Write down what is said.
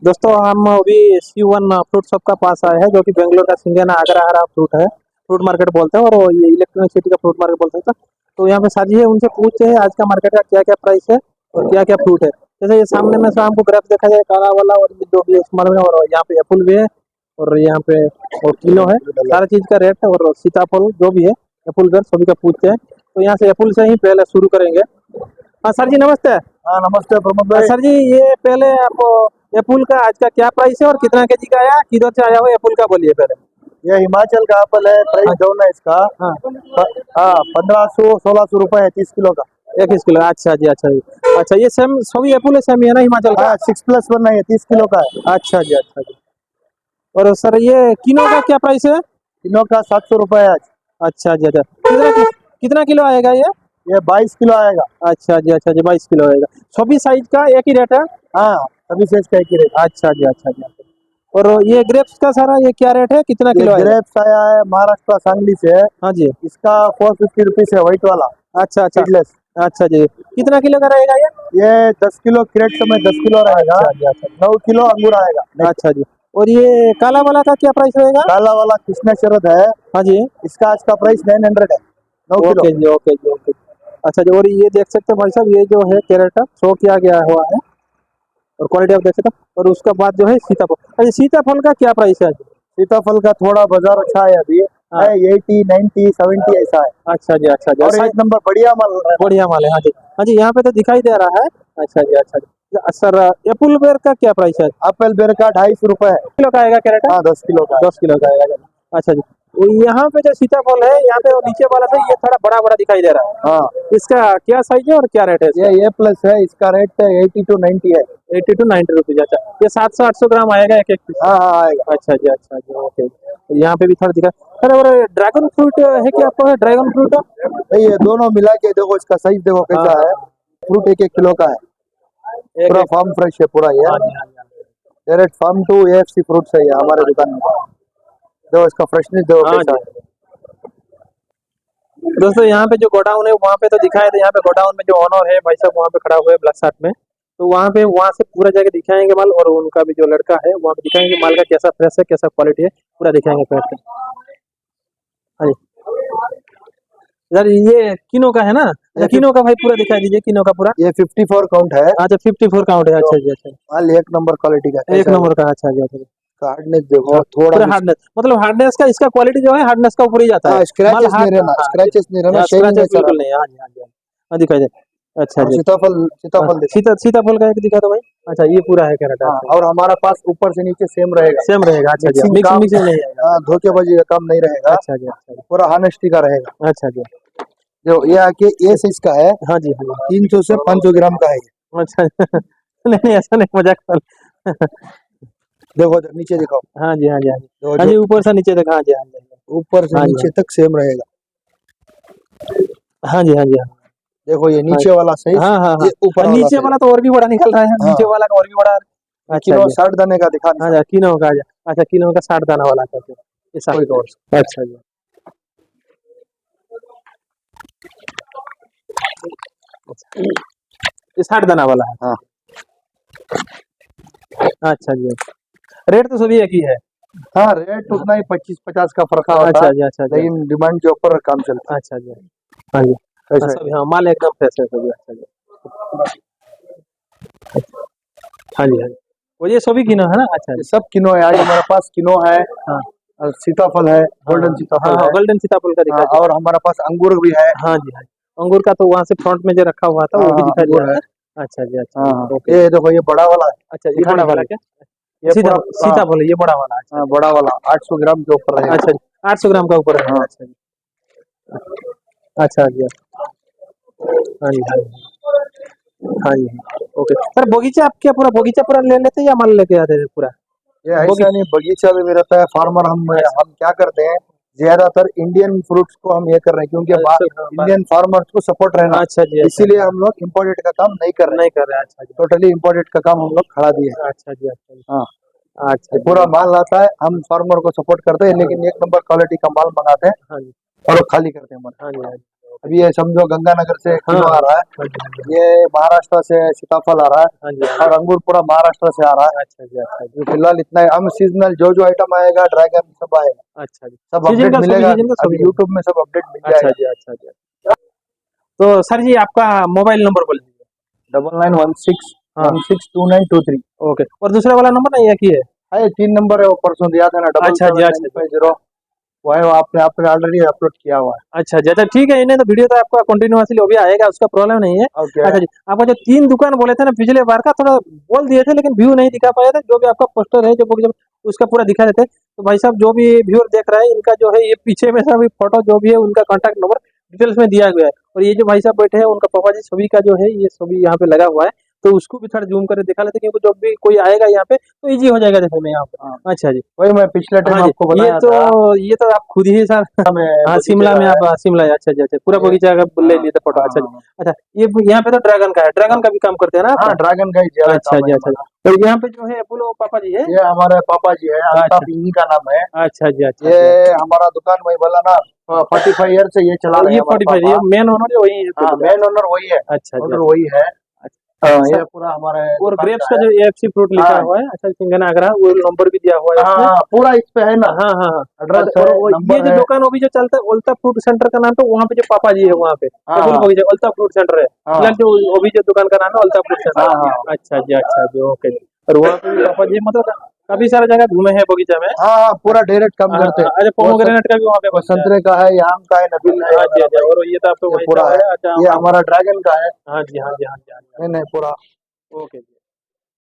दोस्तों हम अभी C1 फ्रूट शॉप का पास आए हैं जो कि बेंगलोर का सिंघाना आगरा हरा फ्रूट है। फ्रूट मार्केट बोलते हैं और ये इलेक्ट्रॉनिक सिटी का फ्रूट मार्केट बोलते हैं। तो यहाँ पे साजी है, उनसे पूछते हैं आज का मार्केट का क्या क्या प्राइस है और क्या क्या फ्रूट है। जैसे ये सामने में शाम को ग्रेप्स देखा जाए, काला वाला और ये जो भी स्मॉल में, और यहाँ पे एप्पल भी है और यहाँ पे और किलो है। सारा चीज का रेट है और सीताफल जो भी है, एप्पल बेर सभी का पूछते हैं। तो यहाँ से एप्पल से ही पहले शुरू करेंगे। हाँ सर जी नमस्ते। हाँ नमस्ते प्रमोद हाँ भाई। सर जी, ये पहले आप एप्पल का आज का क्या प्राइस है और कितना केजी का आया, किधर से आया हो एप्पल का, बोलिए पहले। ये हिमाचल का एप्पल है, प्राइस डाउन है इसका। हाँ हाँ 1500-1600 रुपए है 30 किलो का। 21 किलो, अच्छा जी अच्छा जी। अच्छा ये सेम सभी एप्पल है, सेम ही है ना हिमाचल का? हाँ 6+1 है, 30 किलो का है। अच्छा जी अच्छा जी। और सर ये किलो का क्या प्राइस है? किलो का 700 रुपए है आज। अच्छा जी अच्छा। कितना किलो आएगा ये 22 किलो आएगा। अच्छा जी अच्छा जी, 22 किलो आएगा। सभी साइज का एक ही रेट है? हाँ सभी साइज का एक ही रेट। अच्छा जी अच्छा जी। और ये ग्रेप्स का सारा ये क्या रेट है, कितना ये किलो आएगा? ग्रेप्स आया है महाराष्ट्र सांगली से है। हाँ जी। इसका 450 रुपीज है, व्हाइट वाला अच्छा अच्छा सीडलेस। अच्छा जी। कितना किलो का रहेगा ये 10 किलो क्रेट में 10 किलो रहेगा। अच्छा जी अच्छा 9 किलो अंगूर आएगा। अच्छा जी। और ये काला वाला का क्या प्राइस रहेगा? काला वाला कृष्णा शरद है। हाँ जी। इसका आज का प्राइस 900 है, 9 किलो। ओके जी ओके जी ओके। अच्छा जी, और ये देख सकते हैं भाई साहब, ये जो है कैरेट शो किया गया हुआ है और क्वालिटी आप देख सकते हैं। और उसका बाद जो है सीताफल। अच्छा सीताफल का क्या प्राइस है आज? सीताफल का थोड़ा बाजार अच्छा है अभी, हाँ। है 80, 90, 70 ऐसा है। अच्छा जी अच्छा जी। और एक नंबर बढ़िया माल है। बढ़िया माल है, हाँ जी। हाँ जी, यहाँ पे तो दिखाई दे रहा है। अच्छा जी अच्छा जी। सर एप्पल बेर का क्या प्राइस है? एप्पल बेर का 250 रुपए है। किलो का आएगा कैरेट? हाँ 10 किलो का। 10 किलो का आएगा। अच्छा जी। वो यहाँ पे जो सीताफल है, यहाँ पे वो नीचे वाला था, ये थोड़ा बड़ा बड़ा दिखाई दे रहा है। हाँ इसका क्या साइज है और क्या रेट है इसका? ये प्लस है, इसका रेट 80 to 90 है। 80 to 90 रुपीज। अच्छा ये 700-800 ग्राम आएगा एक एक पीस? हाँ हाँ आएगा। अच्छा जी अच्छा जी ओके। तो यहाँ पे भी थोड़ा दिखा। अरे और ड्रैगन फ्रूट है क्या आपको? है ड्रैगन फ्रूट? नहीं, ये दोनों मिला के देखो, इसका साइज देखो कैसा है। फ्रूट 1-1 किलो का है, एक पूरा एक। फार्म फ्रेश है पूरा ये। हाँ जी हाँ जी हाँ जी। Direct farm to AFC fruit है ये हमारे दुकान में। देखो इसका फ्रेशनेस देखो हाँ कैसा जी। है। दोस्तों यहाँ पे जो गोडाउन है वहाँ पे तो दिखाए थे, यहाँ पे गोडाउन में जो ओनर है भाई साहब वहाँ पे खड़ा हुआ है ब्लैक शर्ट में। तो वहाँ से पूरा जगह दिखाएंगे माल, और उनका भी जो लड़का है वहाँ पे दिखाएंगे माल का कैसा फ्रेश है, कैसा क्वालिटी है, पूरा दिखाएंगे बैठ के। हाँ जी। यार ये किनो का है ना? अच्छा किनो का भाई पूरा दिखा दीजिए, किनो का पूरा। ये 54 काउंट है। अच्छा 54 काउंट है, अच्छा जी अच्छा। माल एक नंबर क्वालिटी का, एक कैसा है नंबर का, अच्छा जी अच्छा। हार्डनेस देखो हाँ, थोड़ा पूरा भी। हार्डनेस, मतलब हार्डनेस का इसका क्वालिटी जो है हार्डनेस का ऊपर ही जाता है। हाँ माल स्क्रैचेस नहीं हार्ड, रहना, हाँ स्क्रैचेस नहीं रहना, हाँ शाइनिंग स्क्रैचेस ऐसा बिल्कुल रहना। नहीं है। हाँ जी हाँ जी हाँ दिखाई दे। अच्छा और जी। सीताफल, हाँ, सीताफल देखो। सीताफल का एक दिखा दो भाई। अच्छा ये पूरा है कैरेट? हाँ अच्छा और हमारा पास ऊपर से नीचे सेम रहेगा। सेम रहेगा। अच्छा जी, मिक्सिंग मिक्स काम, मिक्स नहीं आएगा। हाँ धोखेबाजी का काम नहीं रहेगा। अच्छा जी अच्छा जी पूरा हानेस्टी का रहेगा। अच्छा जी। जो ये आके ये साइज का है, हाँ जी हाँ 300 से 500 ग्राम का है ये। जी। अच्छा नहीं नहीं ऐसा नहीं, मजाक कर। देखो नीचे दिखाओ। हाँ जी हाँ जी हाँ जी। देखो हाँ जो जी ऊपर से नीचे तक, हाँ जी हाँ जी ऊपर से हाँ जी नीचे तक सेम रहेगा। हाँ जी हाँ जी हाँ देखो ये हाँ नीचे वाला साइज, हाँ हाँ हाँ। ये ऊपर और वाला नीचे साइज। वाला तो और भी बड़ा निकल रहा है, हाँ नीचे वाला का और भी बड़ा। अच्छा किलो जी। 60 दाने का दिखा हाँ निशान। जी किनो का। अच्छा किनो का 60 दाना वाला करके ये 60। कोई और अच्छा जी। ये 60 दाना वाला है। हाँ अच्छा जी। रेट तो सभी एक ही है? हाँ रेट उतना ही 25-50 का फर्क होता अच्छा है, जी अच्छा जी लेकिन डिमांड के ऊपर काम चलता अच्छा जी। हाँ जी है हाँ, ऐसा सभी है। हाँ माल एकदम फ्रेश है सभी। अच्छा जी हाँ जी हाँ जी। और ये सभी किनो है ना? अच्छा ये जी। सब किनो है, आज हमारे पास किनो है हाँ और सीताफल है, हाँ गोल्डन हाँ सीताफल हाँ है। गोल्डन सीताफल का हाँ दिखा दिया। और हमारे पास अंगूर भी है। हाँ जी हाँ। अंगूर का तो वहाँ से फ्रंट में जो रखा हुआ था हाँ वो भी हाँ दिखा दिया अंगूर है। है। अच्छा जी अच्छा हाँ जी हाँ ओके। ये देखो ये बड़ा वाला है, अच्छा ये दिखाने बड़ा के वाला लिए। क्या? ये सीता पूरा हाँ, सीताफल है ये बड़ा वाला? अच्छा हाँ जी बड़ा वाला 800 ग्राम के ऊपर रहेगा। अच्छा जी। 800 ग्राम का ऊपर है? हाँ अच्छा जी अच्छा जी हाँ जी हाँ जी हाँ जी ओके। सर बगीचा आप क्या पूरा बगीचा पूरा ले लेते हैं या माल लेके आते हैं पूरा? ये ऐसा नहीं, बगीचा भी रहता है फार्मर। अच्छा हम क्या करते हैं, ज्यादातर इंडियन फ्रूट्स को हम ये कर रहे हैं, क्योंकि अच्छा इंडियन फार्मर्स को सपोर्ट रहना, अच्छा जी अच्छा इसीलिए हम लोग इम्पोर्टेड का काम नहीं कर रहे नहीं हैं। कर रहे हैं। अच्छा जी टोटली इम्पोर्टेड का काम हम लोग खड़ा दिए हैं। अच्छा जी अच्छा जी हाँ अच्छा ये पूरा जी माल आता है, हम फार्मर को सपोर्ट करते हैं, लेकिन एक नंबर क्वालिटी का माल मंगाते हैं हाँ जी और खाली करते हैं माल। हाँ जी हाँ जी अभी ये समझो गंगानगर से किलो आ रहा है, हाँ जी ये महाराष्ट्र से सीताफल आ रहा है, हाँ जी और अंगूर पूरा महाराष्ट्र से आ रहा है। अच्छा जी अच्छा जी जो फिलहाल इतना है, हम सीजनल जो आइटम आएगा, ड्रैगन सब आएगा, अच्छा जी सब सीजन अपडेट का सभी मिलेगा। सीजन का अभी सभी यूट्यूब में सब अपडेट मिल अच्छा जाएगा। जी अच्छा जी। तो सर जी आपका मोबाइल नंबर बोल दीजिए। 9916 हाँ 162923 ओके और दूसरा वाला नंबर नहीं है कि है? है, 3 नंबर है, वो परसों दिया था ना, अच्छा जी अच्छा जी 7795 वो है, वो आपने ऑलरेडी अपलोड किया हुआ है। अच्छा जी अच्छा ठीक है इन्हें तो वीडियो तो आपका कंटिन्यूअसली भी आएगा उसका प्रॉब्लम नहीं है। ओके। अच्छा जी आपका जो 3 दुकान बोले थे ना पिछले बार का थोड़ा बोल दिए थे लेकिन व्यू नहीं दिखा पाए थे जो भी आपका पोस्टर है जो उसका पूरा दिखा देते तो भाई साहब जो भी व्यूअर देख रहा है इनका जो है ये पीछे में सभी फोटो जो भी है उनका कॉन्टैक्ट नंबर डिटेल्स में दिया गया है और ये जो भाई साहब बैठे हैं उनका पापा जी सभी का जो है ये सभी यहाँ पे लगा हुआ है तो उसको भी थोड़ा जूम करके दिखा लेते क्योंकि जब भी कोई आएगा यहाँ पे तो इजी हो जाएगा देखने में यहाँ हाँ, पे। अच्छा जी वही मैं पिछले टाइम हाँ जी आपको बताया था। ये तो आप खुद ही सर मैं हाँ बगीचे शिमला का में है। आप शिमला है अच्छा जी अच्छा पूरा ये- बगीचा का ले हाँ, लिए थे फोटो अच्छा जी हाँ, अच्छा ये यहाँ पे तो ड्रैगन का है ड्रैगन का भी काम करते हैं ना हाँ, आप? ड्रैगन का ही ज्यादा अच्छा काम जी है अच्छा हमारा। जी तो यहाँ पे जो है बोलो पापा जी है ये हमारे पापा जी है, अच्छा अल्ताफ इन्हीं का नाम है। अच्छा जी अच्छा ये जी हमारा दुकान वही बोला ना, 45 ईयर से ये चला रहे ये हैं हमारे 45 ये पापा। मेन ओनर जो वही है हाँ, खुद का। मेन ओनर वही है, अच्छा जी ओनर अच्छा वही है। अच्छा ये सर पूरा हमारे और दुकान ग्रेप्स का का है। जो एफसी फ्रूट लिखा हाँ, हुआ है अच्छा सिंगना आगरा वो नंबर भी दिया हुआ है हाँ, इसमें हाँ, पूरा इस पे है ना, हाँ हाँ हाँ एड्रेस और है, ये नंबर जो है। दुकान अभी जो चलता है ओल्ता फ्रूट सेंटर का नाम तो वहाँ पे जो पापा जी है वहाँ पे हाँ, टेबुल हाँ, बगीचा ओल्ता फ्रूट सेंटर है हाँ, फिलहाल जो अभी जो दुकान का नाम है ओल्ता फ्रूट हाँ, सेंटर हाँ, अच्छा जी ओके जी और वहाँ पे भी पापा जी मतलब काफी सारा जगह घूमे हैं बगीचा में हाँ, हाँ, पूरा डायरेक्ट काम हाँ करते हैं। अरे पोमोग्रेनेट का भी वहाँ पे वो बगीचा है संतरे का है, आम का है, नबील है, हाँ जी मेरा अच्छा भाई। और ये तो आपका ये वहीं पूरा का है, है अच्छा ये हमारा ड्रैगन का है। हाँ जी हाँ जी हाँ जी हाँ जी नहीं, नहीं, पूरा ओके जी